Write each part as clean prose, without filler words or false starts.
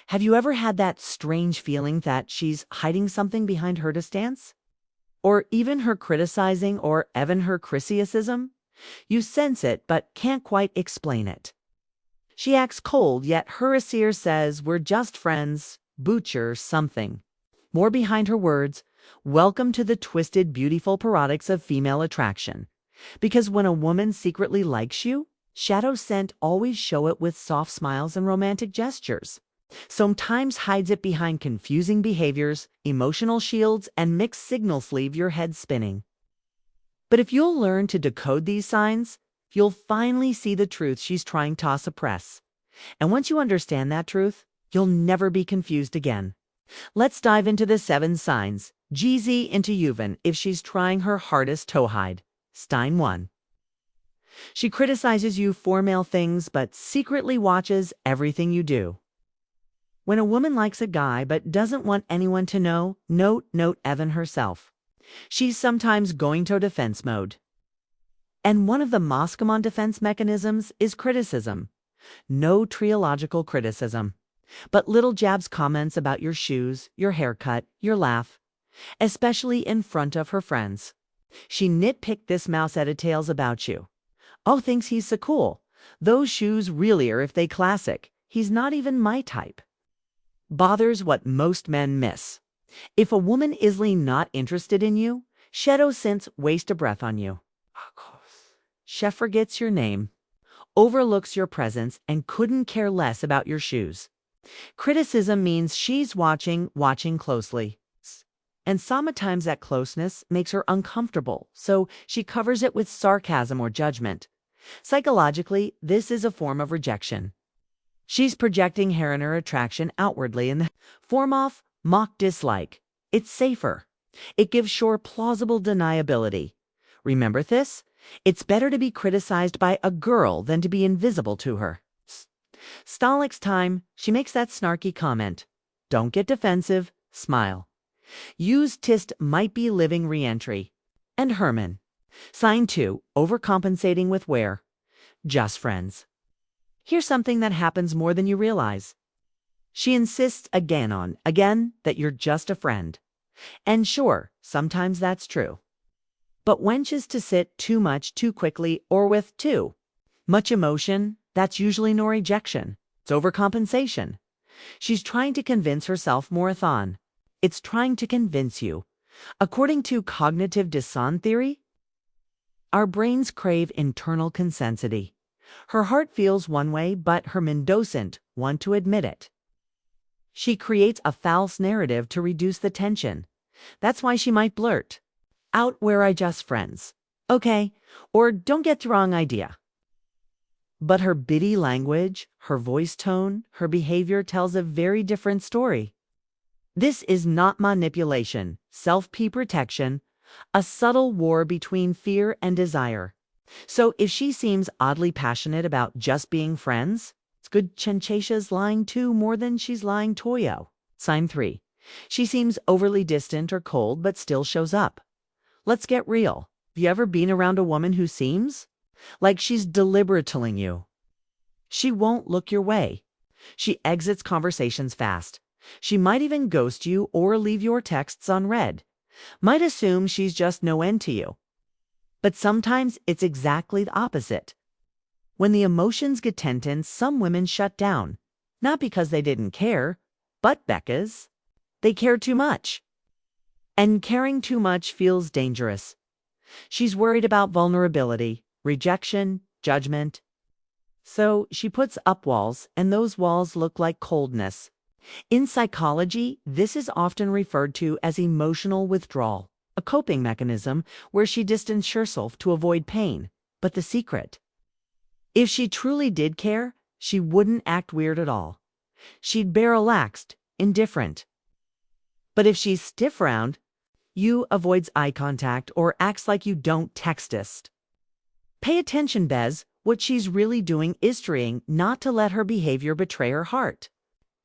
Have you ever had that strange feeling that she's hiding something behind her distance? Or even her criticizing or even her criticism? You sense it but can't quite explain it. She acts cold, yet her Asir says we're just friends, butcher something. More behind her words, welcome to the twisted, beautiful paradox of female attraction. Because when a woman secretly likes you, shadow scent always show it with soft smiles and romantic gestures. Sometimes hides it behind confusing behaviors, emotional shields, and mixed signals leave your head spinning. But if you'll learn to decode these signs, you'll finally see the truth she's trying to suppress. And once you understand that truth, you'll never be confused again. Let's dive into the 7 signs, GZ into Yuvan if she's trying her hardest to hide. Stein 1. She criticizes you for male things but secretly watches everything you do. When a woman likes a guy but doesn't want anyone to know, note Evan herself. She's sometimes going to defense mode. And one of the Moscow defense mechanisms is criticism. No triological criticism, but little jabs comments about your shoes, your haircut, your laugh, especially in front of her friends. She nitpicked this mouse details about you. Oh, thinks he's so cool. Those shoes really are if they classic. He's not even my type. Bothers what most men miss. If a woman isly not interested in you, shadow sense waste a breath on you. She forgets your name, overlooks your presence, and couldn't care less about your shoes. Criticism means she's watching closely. And sometimes that closeness makes her uncomfortable, so she covers it with sarcasm or judgment. Psychologically, this is a form of rejection. She's projecting her inner attraction outwardly in the form of mock dislike. It's safer. It gives sure plausible deniability. Remember this? It's better to be criticized by a girl than to be invisible to her. Stalik's time, she makes that snarky comment. Don't get defensive, smile. Use tist might be living re-entry. And Herman. Sign 2, overcompensating with wear. Just friends. Here's something that happens more than you realize. She insists again that you're just a friend. And sure, sometimes that's true. But when she's to sit too much too quickly or with too much emotion, that's usually no rejection. It's overcompensation. She's trying to convince herself marathon. It's trying to convince you. According to cognitive dissonance theory, our brains crave internal consistency. Her heart feels one way, but her mind doesn't want to admit it. She creates a false narrative to reduce the tension. That's why she might blurt out, "We're I just friends. Okay," or "Don't get the wrong idea." But her bitty language, her voice tone, her behavior tells a very different story. This is not manipulation, self-protection, a subtle war between fear and desire. So if she seems oddly passionate about just being friends, it's good Chenchasha's lying too more than she's lying Toyo. Sign 3. She seems overly distant or cold but still shows up. Let's get real. Have you ever been around a woman who seems like she's deliberate telling you? She won't look your way. She exits conversations fast. She might even ghost you or leave your texts unread. Might assume she's just no end to you. But sometimes it's exactly the opposite. When the emotions get tense, some women shut down. Not because they didn't care, but because they care too much. And caring too much feels dangerous. She's worried about vulnerability, rejection, judgment. So she puts up walls, and those walls look like coldness. In psychology, this is often referred to as emotional withdrawal, a coping mechanism where she distances herself to avoid pain. But the secret? If she truly did care, she wouldn't act weird at all. She'd be relaxed, indifferent. But if she's stiff around you, avoids eye contact, or acts like you don't textist, pay attention, Bez. What she's really doing is trying not to let her behavior betray her heart.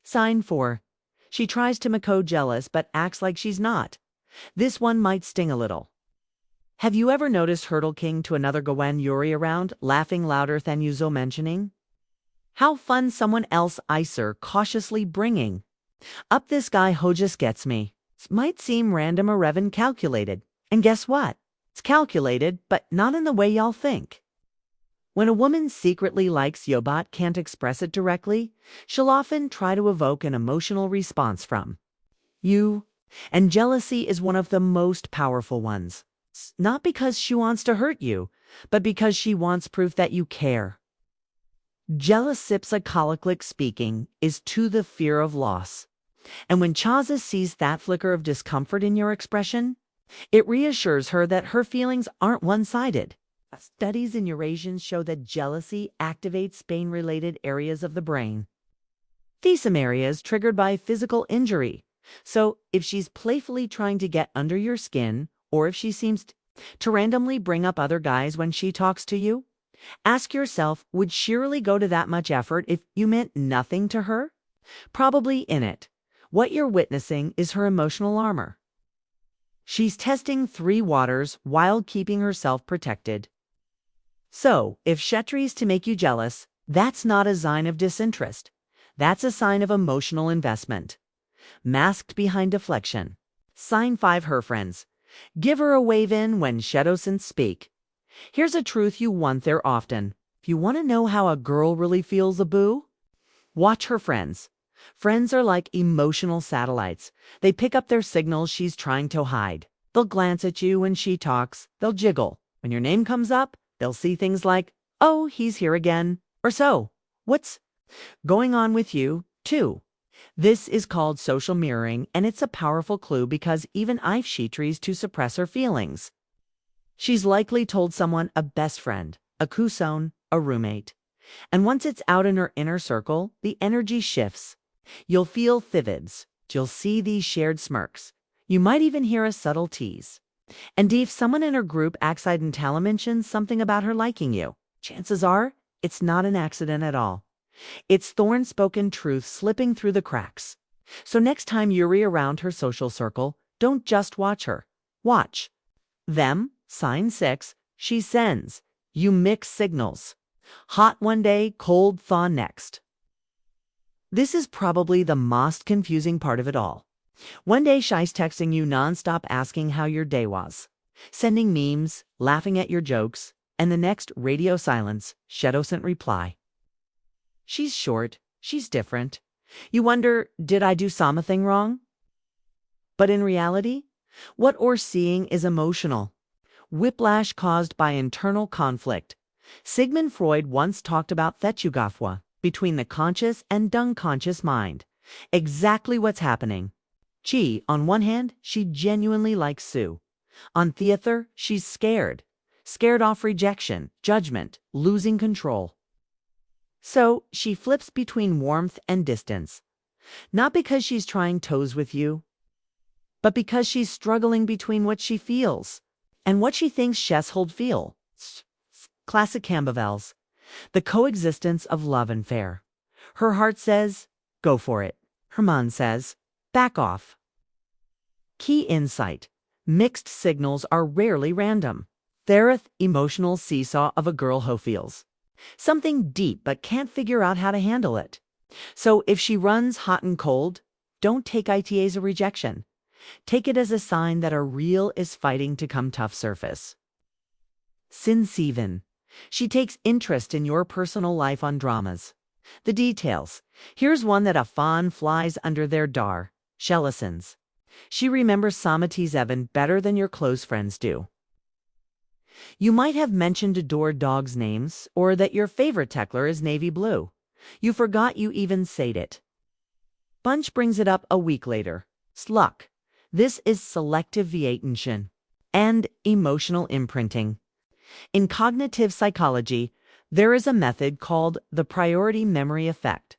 Sign 4. She tries to make jealous but acts like she's not. This one might sting a little. Have you ever noticed Hurdle King to another Gwen Yuri around, laughing louder than usual mentioning How fun someone else icer cautiously bringing up this guy who just gets me. It might seem random or even calculated. And guess what? It's calculated, but not in the way y'all think. When a woman secretly likes you but can't express it directly, she'll often try to evoke an emotional response from you. And jealousy is one of the most powerful ones. It's not because she wants to hurt you, but because she wants proof that you care. Jealous psychologically speaking is to the fear of loss. And when Chaza sees that flicker of discomfort in your expression, it reassures her that her feelings aren't one-sided. Studies in Eurasians show that jealousy activates pain-related areas of the brain. These some areas triggered by physical injury. So if she's playfully trying to get under your skin, or if she seems to randomly bring up other guys when she talks to you, ask yourself, would she really go to that much effort if you meant nothing to her? Probably in it. What you're witnessing is her emotional armor. She's testing 3 waters while keeping herself protected. So, if Kshetri's to make you jealous, that's not a sign of disinterest. That's a sign of emotional investment. Masked behind deflection. Sign 5 her friends. Give her a wave in when Shadowsins speak. Here's a truth you want there often. If you want to know how a girl really feels a boo, watch her friends. Friends are like emotional satellites. They pick up their signals she's trying to hide. They'll glance at you when she talks. They'll jiggle. When your name comes up, they'll see things like, oh, he's here again. Or so, what's going on with you, too? This is called social mirroring, and it's a powerful clue because even if she tries to suppress her feelings, she's likely told someone, a best friend, a cousin, a roommate. And once it's out in her inner circle, the energy shifts. You'll feel thivids. You'll see these shared smirks. You might even hear a subtle tease. And if someone in her group accidentally mentions something about her liking you, chances are it's not an accident at all. It's thorn-spoken truth slipping through the cracks. So next time you're around her social circle, don't just watch her. Watch them. Sign 6, she sends. You mix signals. Hot one day, cold thaw next. This is probably the most confusing part of it all. One day she's texting you nonstop asking how your day was, sending memes, laughing at your jokes, and the next radio silence, Shadowsent reply. She's short, she's different. You wonder, did I do something wrong? But in reality, what we're seeing is emotional. Whiplash caused by internal conflict. Sigmund Freud once talked about Fetchugafwa, between the conscious and unconscious mind. Exactly what's happening. Chi, on one hand, she genuinely likes Sue. On the other, she's scared. Scared off rejection, judgment, losing control. So she flips between warmth and distance. Not because she's trying toes with you, but because she's struggling between what she feels and what she thinks Sheshold feel. Classic Campbell's. The coexistence of love and fair. Her heart says, go for it. Her mind says, back off. Key insight. Mixed signals are rarely random. Thereth emotional seesaw of a girl who feels something deep but can't figure out how to handle it. So if she runs hot and cold, don't take it as a rejection. Take it as a sign that a real is fighting to come tough surface. Sinseven. She takes interest in your personal life on dramas. The details. Here's one that a fawn flies under their dar. Shellisons. She remembers Samity's Evan better than your close friends do. You might have mentioned adored dogs' names, or that your favorite Tekler is navy blue. You forgot you even said it. Bunch brings it up a week later. Sluck. This is selective attention and emotional imprinting. In cognitive psychology, there is a method called the priority memory effect.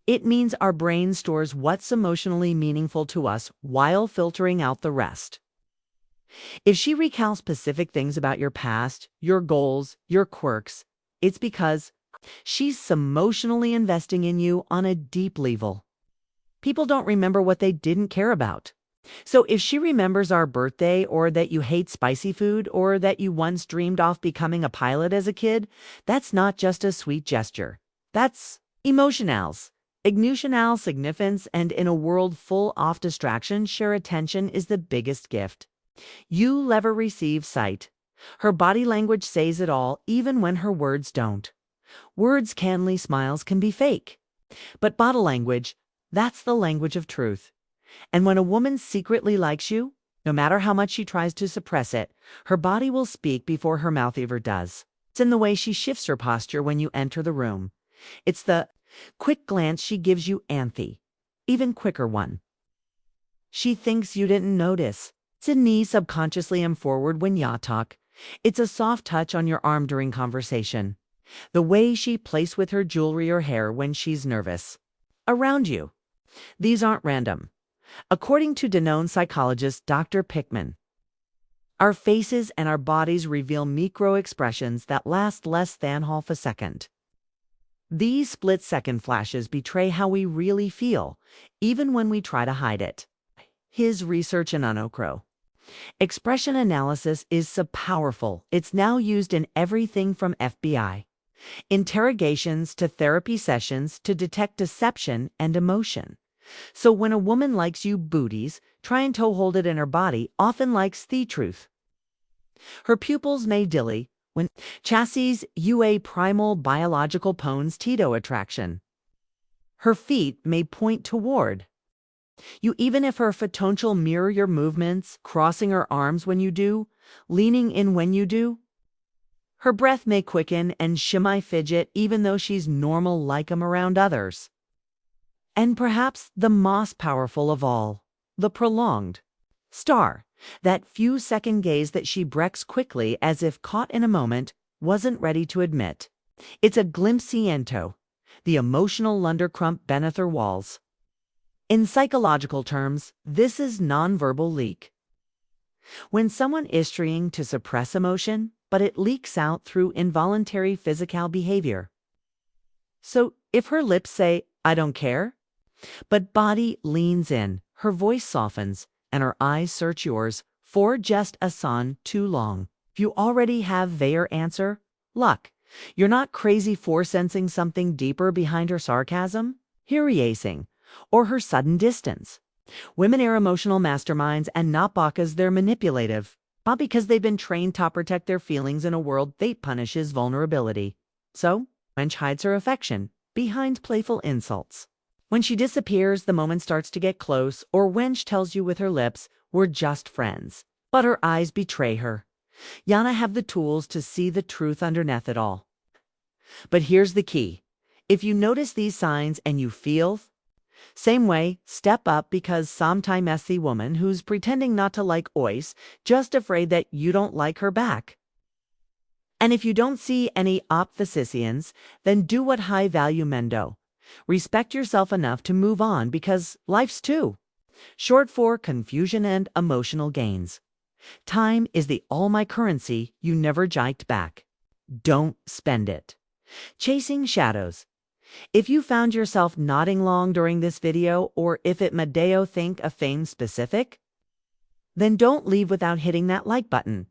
It means our brain stores what's emotionally meaningful to us while filtering out the rest. If she recounts specific things about your past, your goals, your quirks, it's because she's emotionally investing in you on a deep level. People don't remember what they didn't care about. So if she remembers our birthday, or that you hate spicy food, or that you once dreamed of becoming a pilot as a kid, that's not just a sweet gesture. That's emotionals. Ignitional significance, and in a world full of distraction, sheer attention is the biggest gift. You never receive sight. Her body language says it all, even when her words don't. Words, canly smiles can be fake. But body language, that's the language of truth. And when a woman secretly likes you, no matter how much she tries to suppress it, her body will speak before her mouth ever does. It's in the way she shifts her posture when you enter the room. It's the quick glance she gives you, even quicker one. She thinks you didn't notice. It's a knee subconsciously and forward when ya talk. It's a soft touch on your arm during conversation. The way she plays with her jewelry or hair when she's nervous. Around you. These aren't random. According to renowned psychologist Dr. Pickman, our faces and our bodies reveal micro-expressions that last less than half a second. These split-second flashes betray how we really feel, even when we try to hide it. His research in Unocro. Expression analysis is so powerful, it's now used in everything from FBI interrogations to therapy sessions to detect deception and emotion. So when a woman likes you booties, trying to hold it in her body, often likes the truth. Her pupils may dilly when chassis a primal biological pones Tito attraction. Her feet may point toward you even if her fatonchal mirror your movements, crossing her arms when you do, leaning in when you do. Her breath may quicken and shimmy fidget even though she's normal like 'em around others. And perhaps the most powerful of all, the prolonged star, that few-second gaze that she breaks quickly as if caught in a moment, wasn't ready to admit. It's a glimpseiento, the emotional lundercrump beneath her walls. In psychological terms, this is nonverbal leak. When someone is trying to suppress emotion, but it leaks out through involuntary physical behavior. So if her lips say, "I don't care," but body leans in, her voice softens, and her eyes search yours for just a son too long. If you already have their answer, luck. You're not crazy for sensing something deeper behind her sarcasm, her yacing, or her sudden distance. Women are emotional masterminds and not because they're manipulative, but because they've been trained to protect their feelings in a world that punishes vulnerability. So, Wench hides her affection behind playful insults. When she disappears, the moment starts to get close, or Wench tells you with her lips, "We're just friends." But her eyes betray her. Yana have the tools to see the truth underneath it all. But here's the key. If you notice these signs and you feel same way, step up because sometime messy woman who's pretending not to like ois, just afraid that you don't like her back. And if you don't see any opposicians, then do what high value men do. Respect yourself enough to move on because life's too short for confusion and emotional gains. Time is the all my currency you never jiked back. Don't spend it chasing shadows. If you found yourself nodding long during this video, or if it Madeo think a fame specific, then don't leave without hitting that like button,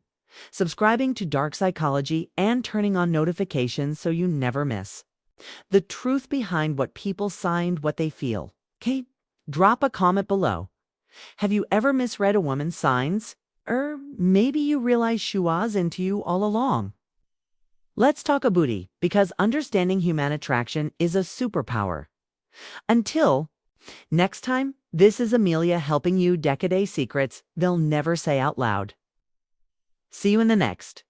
subscribing to Dark Psychology, and turning on notifications so you never miss the truth behind what people signed what they feel. Okay, drop a comment below. Have you ever misread a woman's signs? Or maybe you realize she was into you all along. Let's talk a booty, because understanding human attraction is a superpower. Until next time, this is Amelia helping you decade secrets they'll never say out loud. See you in the next.